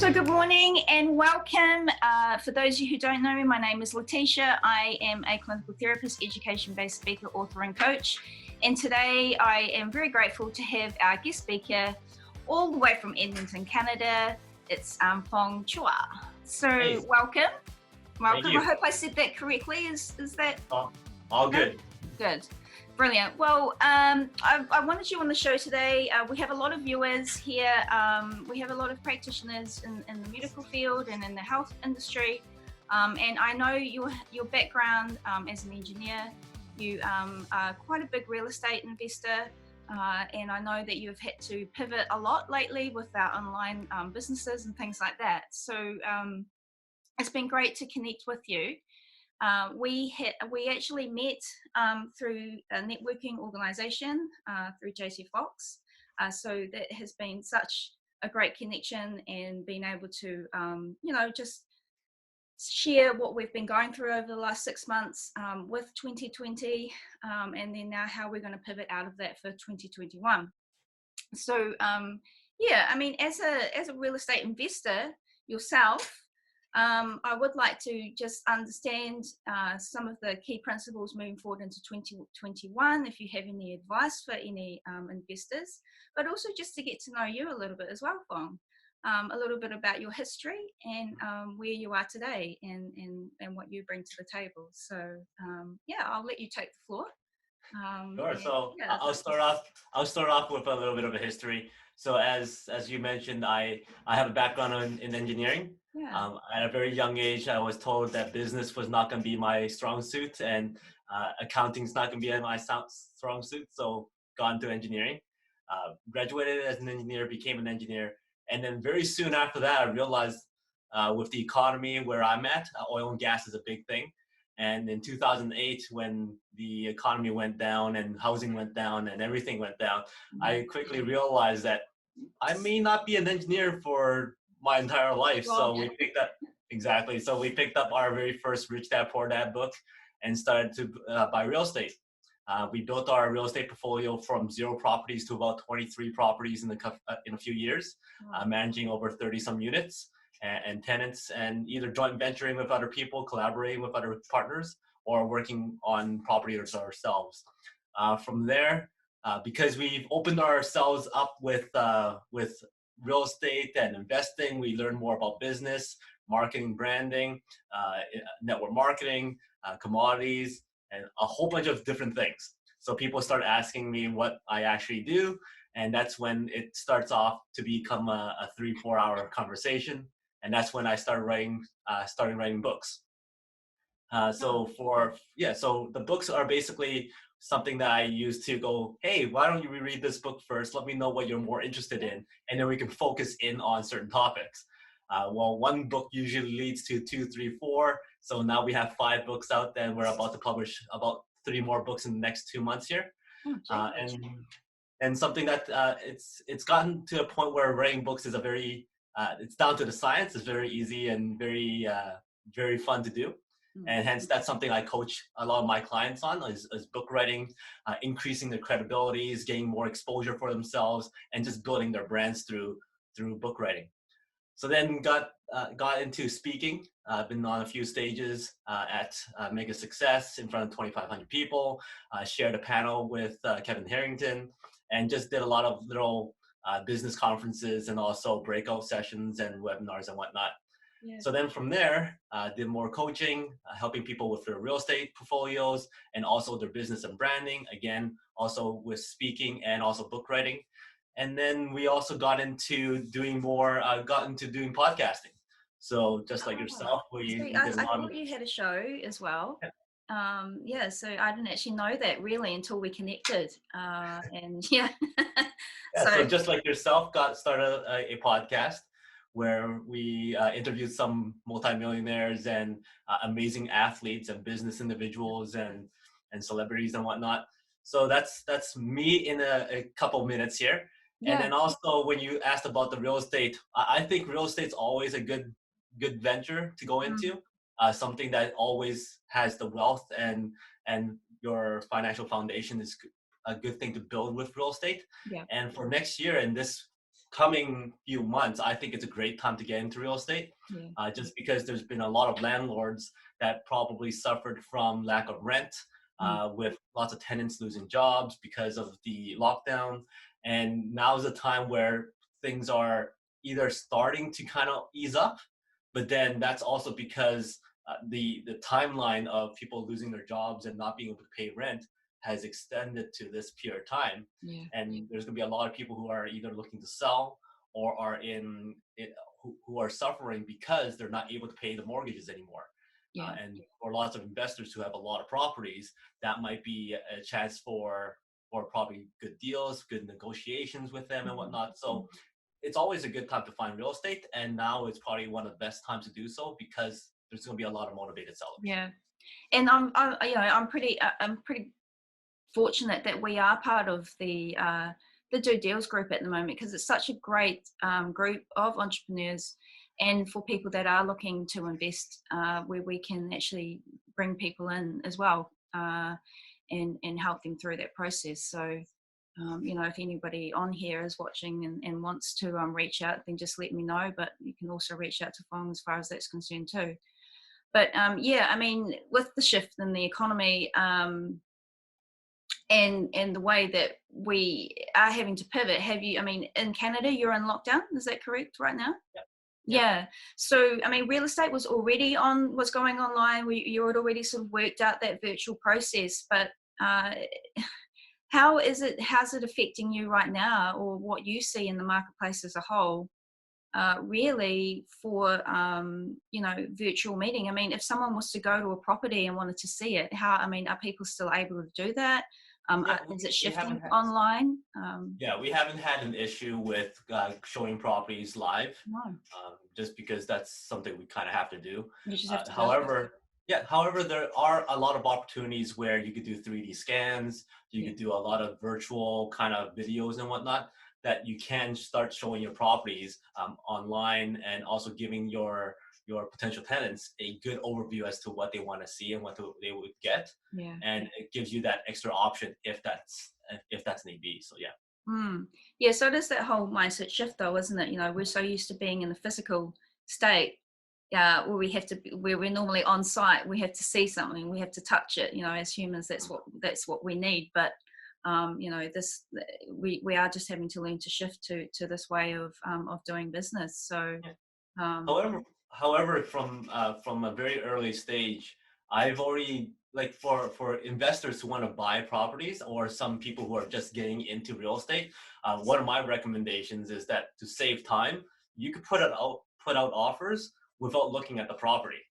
So good morning and welcome. For those of you who don't know me, my name is Letitia. I am a clinical therapist, education-based speaker, author and coach. And today I am very grateful to have our guest speaker all the way from Edmonton, Canada. It's Fong Chua. So Hey. Welcome. Thank you. I hope I said that correctly. Is that? All good. Good. Brilliant. Well, I wanted you on the show today. We have a lot of viewers here. We have a lot of practitioners in the medical field and in the health industry. And I know your background as an engineer. You are quite a big real estate investor. And I know that you've had to pivot a lot lately with our online businesses and things like that. So it's been great to connect with you. We actually met through a networking organization through JT Foxx. So that has been such a great connection and being able to, just share what we've been going through over the last 6 months with 2020, and then now how we're going to pivot out of that for 2021. So, as a real estate investor yourself, I would like to just understand some of the key principles moving forward into 2021, if you have any advice for any investors, but also just to get to know you a little bit as well, Fong. A little bit about your history and where you are today and what you bring to the table. So, I'll let you take the floor. Sure. So I'll start off with a little bit of a history. So as you mentioned, I have a background in engineering. Yeah. At a very young age, I was told that business was not going to be my strong suit, and accounting's not going to be my strong suit. So got into engineering. Graduated as an engineer, became an engineer, and then very soon after that, I realized with the economy where I'm at, oil and gas is a big thing. And in 2008, when the economy went down and housing went down and everything went down, I quickly realized that I may not be an engineer for my entire life. So we picked up our very first Rich Dad Poor Dad book and started to buy real estate. We built our real estate portfolio from 0 properties to about 23 properties in a few years, managing over 30 some units and tenants, and either joint venturing with other people, collaborating with other partners, or working on properties ourselves. From there, because we've opened ourselves up with real estate and investing, we learn more about business, marketing, branding, network marketing, commodities, and a whole bunch of different things. So people start asking me what I actually do, and that's when it starts off to become a 3-4 hour conversation. And that's when I started writing books. So the books are basically something that I use to go, hey, why don't you reread this book first? Let me know what you're more interested in, and then we can focus in on certain topics. One book usually leads to 2, 3, 4. So now we have 5 books out, and we're about to publish about 3 more books in the next 2 months here. And something that it's gotten to a point where writing books is it's down to the science. It's very easy and very fun to do. And hence that's something I coach a lot of my clients on is book writing, increasing their credibilities, getting more exposure for themselves, and just building their brands through book writing. So then got into speaking. I've been on a few stages at Mega Success in front of 2,500 people, shared a panel with Kevin Harrington, and just did a lot of little business conferences and also breakout sessions and webinars and whatnot. Yeah. So then from there, did more coaching, helping people with their real estate portfolios and also their business and branding. Again, also with speaking and also book writing. And then we also got into doing podcasting. So just like yourself, I thought you had a show as well. Yeah. So I didn't actually know that really until we connected. So just like yourself, started a podcast where we interviewed some multimillionaires and amazing athletes and business individuals and celebrities and whatnot. So that's me in a couple minutes here. Yeah. And then also when you asked about the real estate, I think real estate's always a good venture to go into, something that always has the wealth and your financial foundation is a good thing to build with real estate. Yeah. And for next year and this coming few months, I think it's a great time to get into real estate, just because there's been a lot of landlords that probably suffered from lack of rent, with lots of tenants losing jobs because of the lockdown. And now's the time where things are either starting to kind of ease up, but then that's also because the timeline of people losing their jobs and not being able to pay rent has extended to this period of time. And there's going to be a lot of people who are either looking to sell or are in it, who are suffering because they're not able to pay the mortgages anymore. And for lots of investors who have a lot of properties, that might be a chance for probably good deals, good negotiations with them and whatnot. So it's always a good time to find real estate, and now it's probably one of the best times to do so because there's going to be a lot of motivated sellers. Yeah, and I'm pretty fortunate that we are part of the Do Deals group at the moment, because it's such a great group of entrepreneurs and for people that are looking to invest, where we can actually bring people in as well, and help them through that process. So if anybody on here is watching and wants to reach out, then just let me know, but you can also reach out to Fong as far as that's concerned too. But with the shift in the economy, and the way that we are having to pivot, in Canada, you're in lockdown, is that correct right now? Yeah. So, real estate was going online. You had already sort of worked out that virtual process, but how's it affecting you right now, or what you see in the marketplace as a whole, really for, virtual meeting? If someone was to go to a property and wanted to see it, are people still able to do that? Is it shifting online? We haven't had an issue with showing properties live, just because that's something we kind of have to do. You just have to however, there are a lot of opportunities where you could do 3D scans, you could do a lot of virtual kind of videos and whatnot, that you can start showing your properties online, and also giving your potential tenants a good overview as to what they want to see and what they would get. And it gives you that extra option if that's need be. So so it is that whole mindset shift though, isn't it? We're so used to being in the physical state, where we're normally on site, we have to see something, we have to touch it, as humans, that's what we need. But we are just having to learn to shift to this way of doing business. So However, from a very early stage, I've already, like, for investors who want to buy properties, or some people who are just getting into real estate, one of my recommendations is that to save time, you could put out offers without looking at the property.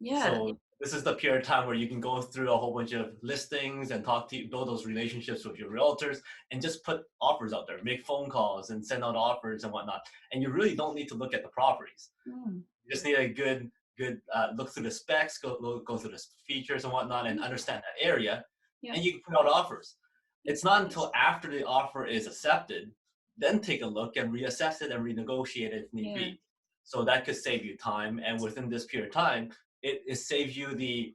So this is the period of time where you can go through a whole bunch of listings and build those relationships with your realtors, and just put offers out there, make phone calls and send out offers and whatnot. And you really don't need to look at the properties. You just need a good look through the specs, go through the features and whatnot, and understand that area, and you can put out offers. It's not until after the offer is accepted, then take a look and reassess it and renegotiate it if need be. So that could save you time, and within this period of time, it saves you the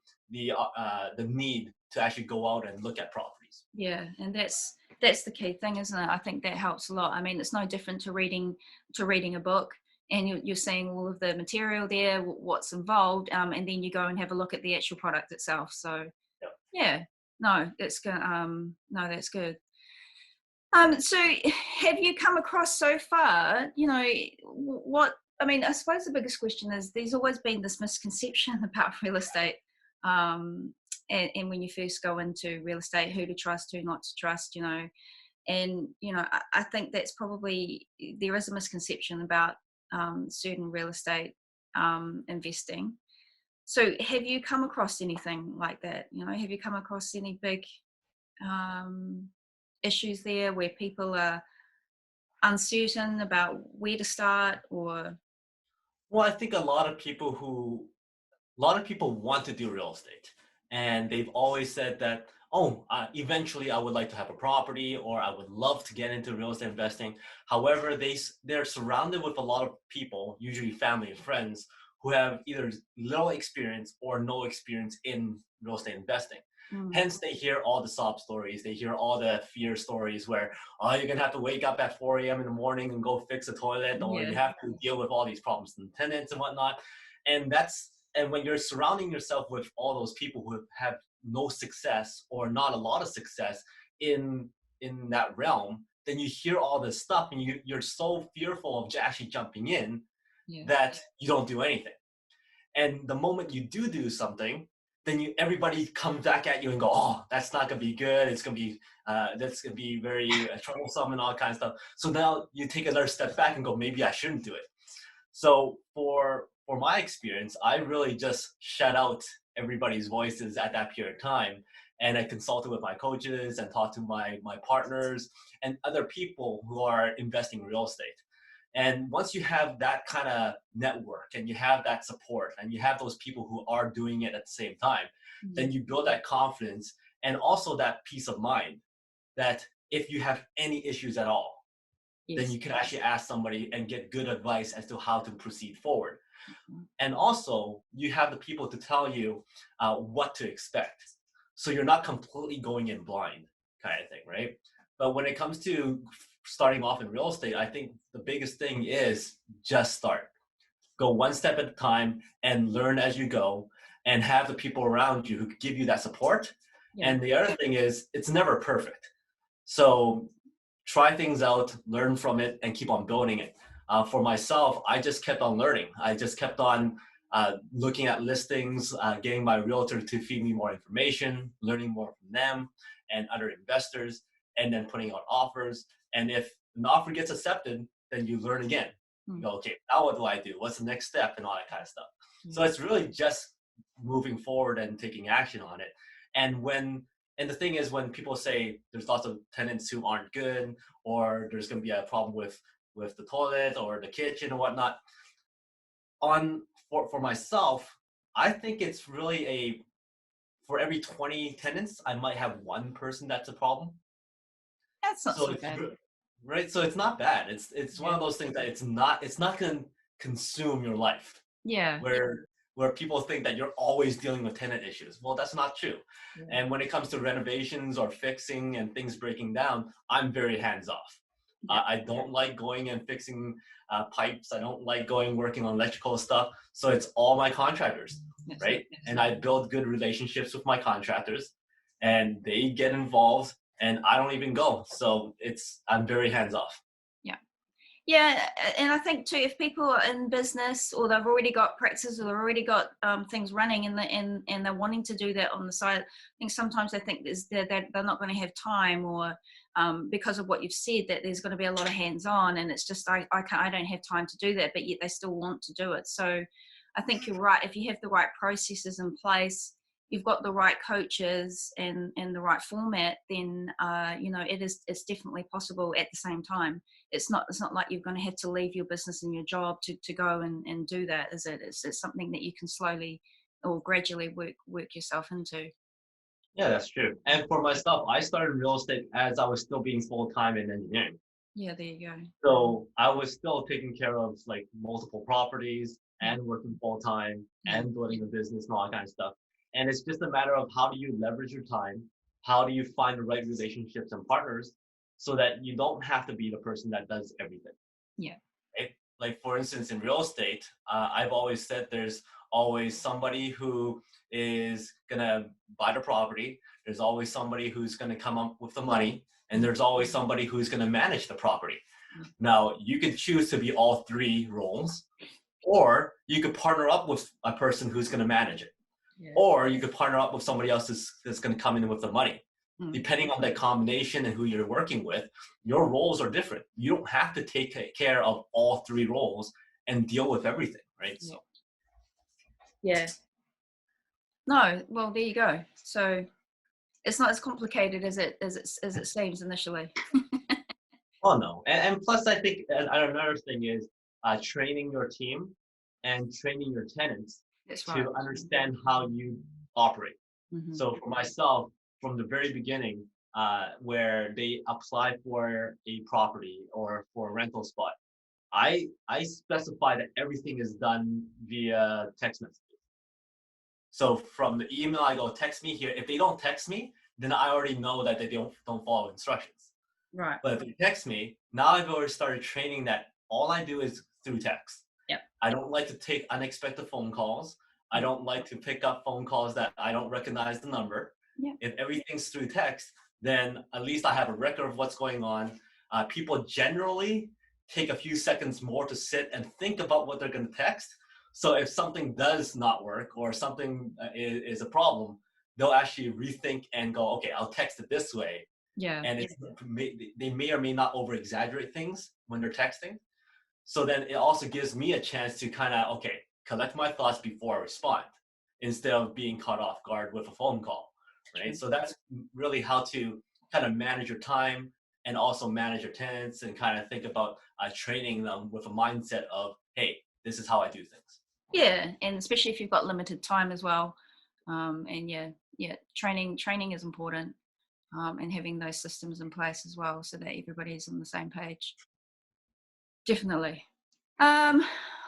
need to actually go out and look at properties. And that's the key thing, isn't it? I think that helps a lot. It's no different to reading a book, and you're seeing all of the material there, what's involved, and then you go and have a look at the actual product itself. So that's good. That's good. So have you come across so far, what, I suppose the biggest question is, there's always been this misconception about real estate, and when you first go into real estate, who to trust, who not to trust, and I think that's probably, there is a misconception about certain real estate investing. So have you come across anything like that? Have you come across any big issues there where people are uncertain about where to start? Or Well, I think a lot of people want to do real estate, and they've always said that, eventually I would like to have a property, or I would love to get into real estate investing. However, they're surrounded with a lot of people, usually family and friends, who have either little experience or no experience in real estate investing. Mm. Hence, they hear all the sob stories. They hear all the fear stories where, oh, you're going to have to wake up at 4 a.m. in the morning and go fix a toilet, or you have to deal with all these problems and tenants and whatnot. And when you're surrounding yourself with all those people who have no success or not a lot of success in that realm, then you hear all this stuff and you're so fearful of actually jumping in that you don't do anything. And the moment you do something, then everybody comes back at you and go, oh, that's not gonna be good. It's gonna be that's gonna be very troublesome and all kinds of stuff. So now you take another step back and go, maybe I shouldn't do it. So for my experience, I really just shut out everybody's voices at that period of time, and I consulted with my coaches and talked to my partners and other people who are investing in real estate. And once you have that kind of network and you have that support and you have those people who are doing it at the same time, then you build that confidence and also that peace of mind that if you have any issues at all, then you can actually ask somebody and get good advice as to how to proceed forward. And also, you have the people to tell you what to expect. So you're not completely going in blind kind of thing, right? But when it comes to starting off in real estate, I think the biggest thing is just start. Go one step at a time and learn as you go and have the people around you who give you that support. And the other thing is, it's never perfect. So try things out, learn from it, and keep on building it. For myself, I just kept on learning. I just kept on looking at listings, getting my realtor to feed me more information, learning more from them and other investors, and then putting out offers. And if an offer gets accepted, then you learn again. You go, okay, now what do I do? What's the next step and all that kind of stuff. So it's really just moving forward and taking action on it. And the thing is, when people say there's lots of tenants who aren't good, or there's going to be a problem with the toilet or the kitchen or whatnot, for myself, I think it's really for every 20 tenants, I might have one person that's a problem. That's not so bad. Right? So it's not bad. It's one of those things that it's not going to consume your life. Yeah. Where people think that you're always dealing with tenant issues. Well, that's not true. And when it comes to renovations or fixing and things breaking down, I'm very hands off. I don't like going and fixing pipes. I don't like working on electrical stuff. So it's all my contractors, right? And I build good relationships with my contractors, and they get involved, and I don't even go. So I'm very hands off. Yeah, and I think too, if people are in business or they've already got practices or they've already got things running and they're wanting to do that on the side, I think sometimes they think they're not going to have time, or because of what you've said, that there's going to be a lot of hands-on, and it's just I don't have time to do that, but yet they still want to do it. So I think you're right. If you have the right processes in place, you've got the right coaches and the right format, then it's definitely possible at the same time. It's not like you're going to have to leave your business and your job to go and do that, is it? It's something that you can slowly or gradually work yourself into. Yeah, that's true. And for myself, I started real estate as I was still being full-time in engineering. Yeah, there you go. So I was still taking care of like multiple properties and working full-time and building a business and all that kind of stuff. And it's just a matter of how do you leverage your time? How do you find the right relationships and partners so that you don't have to be the person that does everything? Yeah. Right? Like for instance, in real estate, I've always said there's always somebody who is gonna buy the property. There's always somebody who's gonna come up with the money, and there's always somebody who's gonna manage the property. Now, you could choose to be all three roles, or you could partner up with a person who's gonna manage it. Or you could partner up with somebody else that's going to come in with the money. Depending on the combination and who you're working with, your roles are different. You don't have to take care of all three roles and deal with everything, right? So. Yeah. No, well, there you go. So it's not as complicated as it seems initially. Oh no, and plus I think another thing is training your team and training your tenants to understand how you operate. So for myself, from the very beginning, where they apply for a property or for a rental spot, I specify that everything is done via text messages. So from the email, I go, text me here. If they don't text me, then I already know that they don't follow instructions. Right. But if they text me, now I've already started training that all I do is through text. Yep. I don't like to take unexpected phone calls. I don't like to pick up phone calls that I don't recognize the number. Yeah. If everything's through text, then at least I have a record of what's going on. People generally take a few seconds more to sit and think about what they're going to text. So if something does not work or something is a problem, they'll actually rethink and go, okay, I'll text it this way. Yeah. And they may or may not over exaggerate things when they're texting. So then it also gives me a chance to kind of, okay, collect my thoughts before I respond instead of being caught off guard with a phone call, right? True. So that's really how to kind of manage your time and also manage your tenants and kind of think about training them with a mindset of, hey, this is how I do things. Yeah, and especially if you've got limited time as well. And training is important, and having those systems in place as well so that everybody's on the same page. Definitely. Well,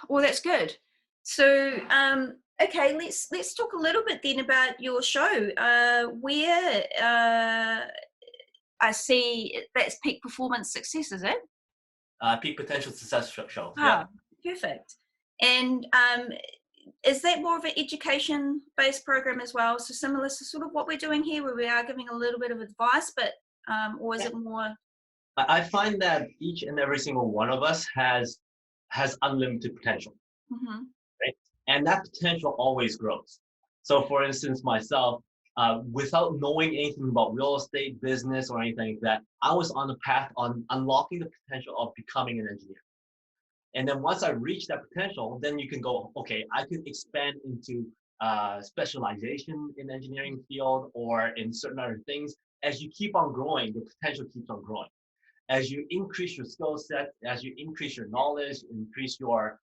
that's good. So, okay, let's talk a little bit then about your show. Where I see that's Peak Performance Success, is it? Peak Potential Success Show. Ah, perfect. And is that more of an education-based program as well? So similar to sort of what we're doing here, where we are giving a little bit of advice, but or is it more? I find that each and every single one of us has unlimited potential, Mm-hmm. right? And that potential always grows. So, for instance, myself, without knowing anything about real estate, business, or anything like that, I was on the path on unlocking the potential of becoming an engineer. And then once I reach that potential, then you can go, okay, I could expand into specialization in engineering field or in certain other things. As you keep on growing, the potential keeps on growing. As you increase your skill set, as you increase your knowledge, increase your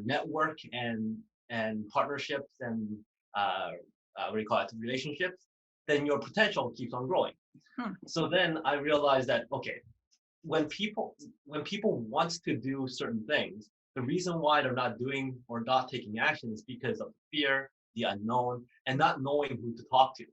network and partnerships and what do you call it, relationships, then your potential keeps on growing. So then I realized that, okay, when people want to do certain things, the reason why they're not doing or not taking action is because of fear, the unknown, and not knowing who to talk to.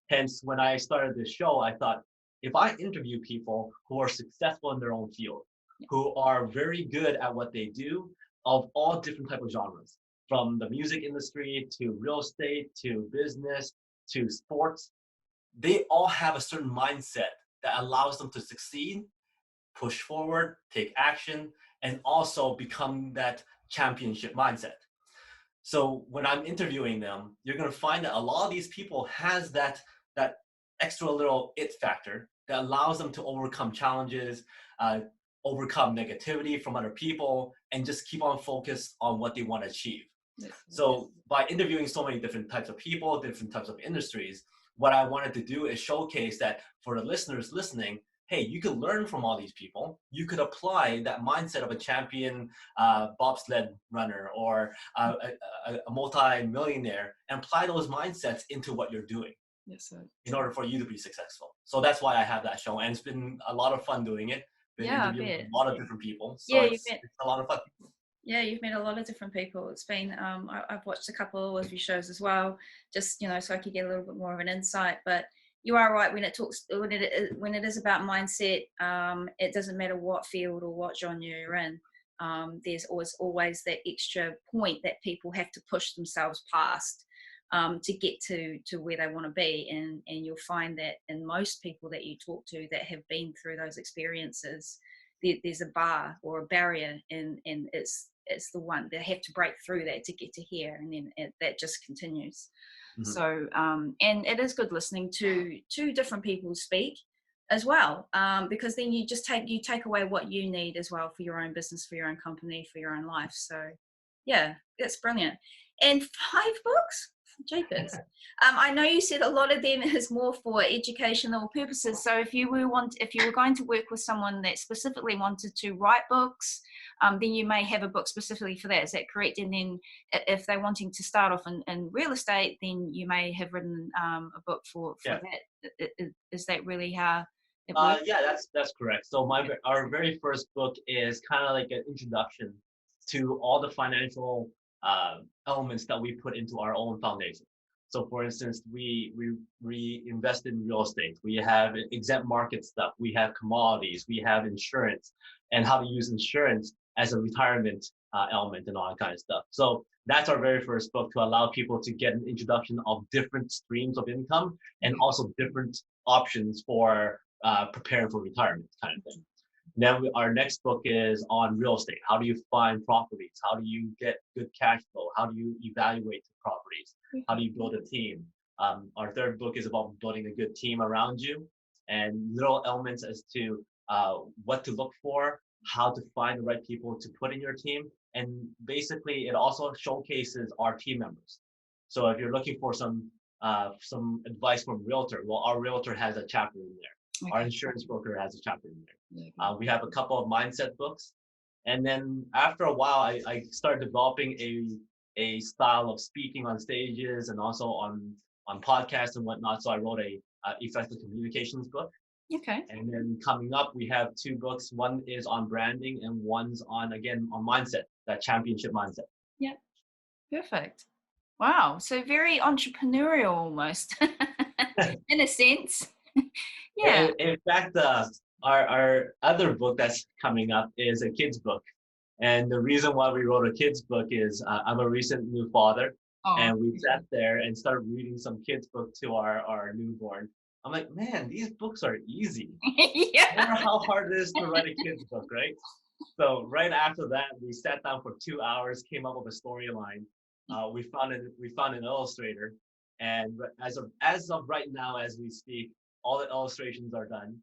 Hence, when I started this show, I thought, if I interview people who are successful in their own field, who are very good at what they do, of all different type of genres, from the music industry to real estate to business to sports, they all have a certain mindset that allows them to succeed, push forward, take action, and also become that championship mindset. So when I'm interviewing them, you're going to find that a lot of these people has that extra little it factor that allows them to overcome challenges, overcome negativity from other people, and just keep on focused on what they want to achieve. So by interviewing so many different types of people, different types of industries, what I wanted to do is showcase that for the listeners listening, hey, you could learn from all these people. You could apply that mindset of a champion bobsled runner or a multi-millionaire and apply those mindsets into what you're doing. Yes, sir. In order for you to be successful. So that's why I have that show. And it's been a lot of fun doing it. Been interviewing a lot of different people. So it's a lot of fun. Yeah, you've met a lot of different people. It's been, I've watched a couple of your shows as well, just, so I could get a little bit more of an insight. But you are right, when it is about mindset, it doesn't matter what field or what genre you're in. There's always that extra point that people have to push themselves past to get to where they want to be. And you'll find that in most people that you talk to that have been through those experiences, there's a bar or a barrier, and it's the one they have to break through that to get to here, and then that just continues. Mm-hmm. So and it is good listening to different people speak as well, because then you just take away what you need as well for your own business, for your own company, for your own life. So yeah, that's brilliant. And 5 books, jeepers. I know you said a lot of them is more for educational purposes. So if you were going to work with someone that specifically wanted to write books, then you may have a book specifically for that. Is that correct? And then if they're wanting to start off in real estate, then you may have written a book for that. Is that really how it works? Yeah, that's correct. So our very first book is kind of like an introduction to all the financial elements that we put into our own foundation. So for instance, we invest in real estate. We have exempt market stuff. We have commodities. We have insurance, and how to use insurance as a retirement element and all that kind of stuff. So that's our very first book, to allow people to get an introduction of different streams of income and also different options for preparing for retirement kind of thing. Then our next book is on real estate. How do you find properties? How do you get good cash flow? How do you evaluate the properties? How do you build a team? Our third book is about building a good team around you, and little elements as to what to look for, how to find the right people to put in your team. And basically, it also showcases our team members. So if you're looking for some advice from a realtor, well, our realtor has a chapter in there. Okay. Our insurance broker has a chapter in there. We have a couple of mindset books. And then after a while, I started developing a style of speaking on stages and also on podcasts and whatnot. So I wrote a effective communications book. Okay. And then coming up, we have 2 books. One is on branding and one's on mindset, that championship mindset. Yeah. Perfect. Wow. So very entrepreneurial almost in a sense. Yeah. In fact, our other book that's coming up is a kid's book. And the reason why we wrote a kid's book is I'm a recent new father. And we sat there and started reading some kids' book to our newborn. I'm like, man, these books are easy. Yeah. I wonder how hard it is to write a kid's book, right? So right after that, we sat down for 2 hours, came up with a storyline. We found an illustrator, and as of right now, as we speak, all the illustrations are done.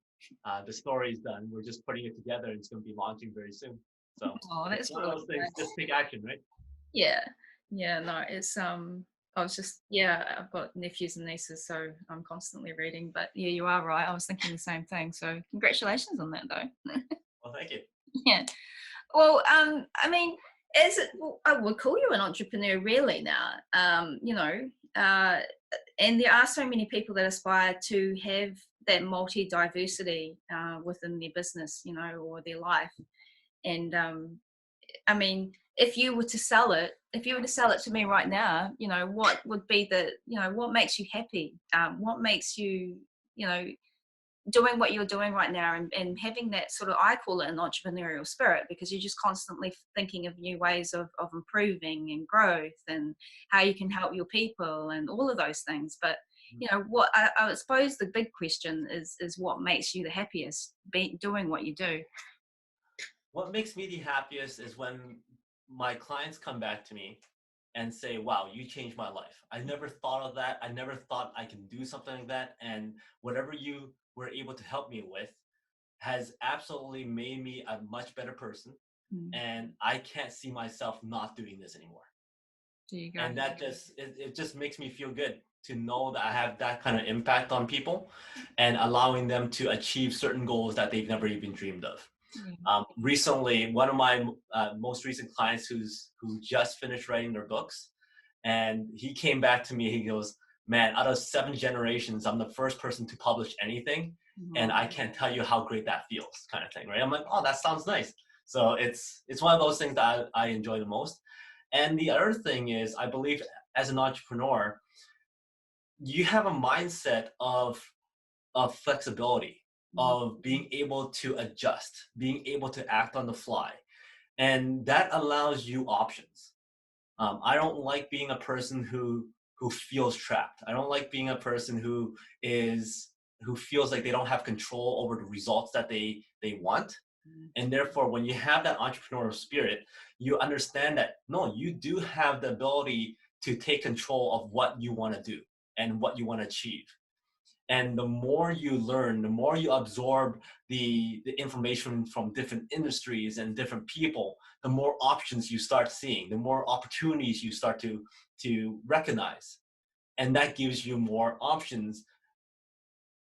The story is done. We're just putting it together, and it's going to be launching very soon. So that's one of those things. Just take action, right? Yeah. No, it's I was just, I've got nephews and nieces, so I'm constantly reading. But yeah, you are right. I was thinking the same thing. So congratulations on that, though. Well, thank you. Yeah. Well, I mean, I would call you an entrepreneur really now. And there are so many people that aspire to have that multi-diversity within their business, or their life. And I mean, if you were to sell it to me right now, what would be what makes you happy? What makes you, doing what you're doing right now and having that sort of, I call it an entrepreneurial spirit, because you're just constantly thinking of new ways of improving and growth and how you can help your people and all of those things. But, what I suppose the big question is what makes you the happiest doing what you do? What makes me the happiest is when my clients come back to me and say, wow, you changed my life. I never thought of that. I never thought I can do something like that. And whatever you were able to help me with has absolutely made me a much better person. And I can't see myself not doing this anymore. And that it just makes me feel good to know that I have that kind of impact on people and allowing them to achieve certain goals that they've never even dreamed of. Recently, one of my most recent clients who just finished writing their books, and he came back to me, he goes, man, out of 7 generations, I'm the first person to publish anything. And I can't tell you how great that feels, kind of thing, right? I'm like, oh, that sounds nice. So it's one of those things that I enjoy the most. And the other thing is, I believe as an entrepreneur, you have a mindset of flexibility, of being able to adjust, being able to act on the fly. And that allows you options. I don't like being a person who feels trapped. I don't like being a person who feels like they don't have control over the results that they want. And therefore, when you have that entrepreneurial spirit, you understand that, no, you do have the ability to take control of what you want to do and what you want to achieve. And the more you learn, the more you absorb the information from different industries and different people, the more options you start seeing, the more opportunities you start to recognize. And that gives you more options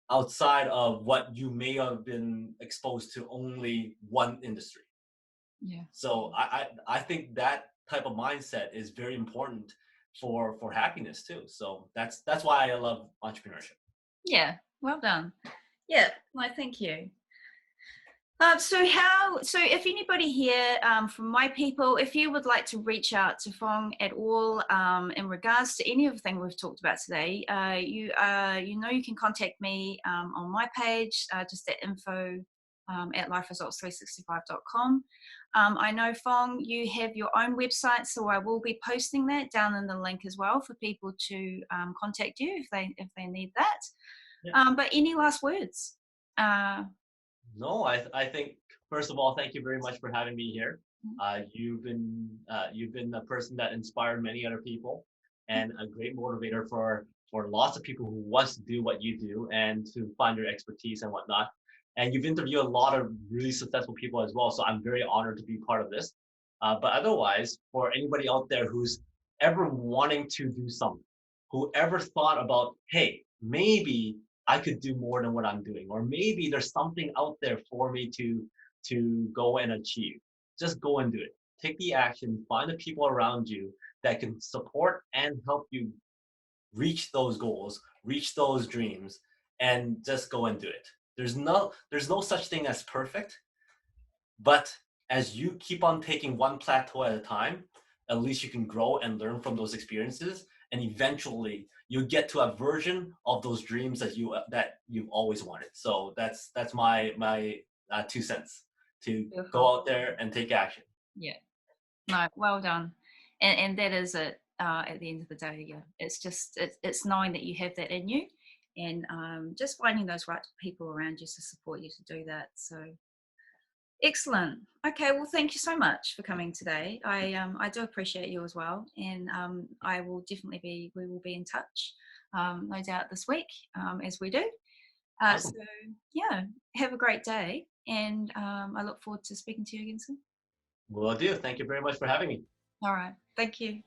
outside of what you may have been exposed to only one industry. Yeah. So I think that type of mindset is very important for happiness too. So that's why I love entrepreneurship. Yeah, well done. Yeah, well, thank you. So if anybody here from my people, if you would like to reach out to Fong at all in regards to any of the thing we've talked about today, you know you can contact me on my page, just at info at liferesults365.com. I know Fong, you have your own website, so I will be posting that down in the link as well for people to contact you if they need that. Yeah. But any last words? No, I think first of all, thank you very much for having me here. You've been a person that inspired many other people, and a great motivator for lots of people who wants to do what you do and to find your expertise and whatnot. And you've interviewed a lot of really successful people as well, so I'm very honored to be part of this. But otherwise, for anybody out there who's ever wanting to do something, who ever thought about, hey, maybe I could do more than what I'm doing, or maybe there's something out there for me to go and achieve. Just go and do it. Take the action, find the people around you that can support and help you reach those goals, reach those dreams, and just go and do it. There's no such thing as perfect, but as you keep on taking one plateau at a time, at least you can grow and learn from those experiences, and eventually you get to a version of those dreams that you've always wanted. So that's my 2 cents to Beautiful. go out there and take action. Yeah. No, well done. And that is it at the end of the day. Yeah. It's just, it's knowing that you have that in you, and just finding those right people around you to support you to do that. So excellent. Okay. Well, thank you so much for coming today. I do appreciate you as well. And we will be in touch, no doubt this week, as we do. Awesome. So yeah, have a great day. And I look forward to speaking to you again soon. Will do. Thank you very much for having me. All right. Thank you.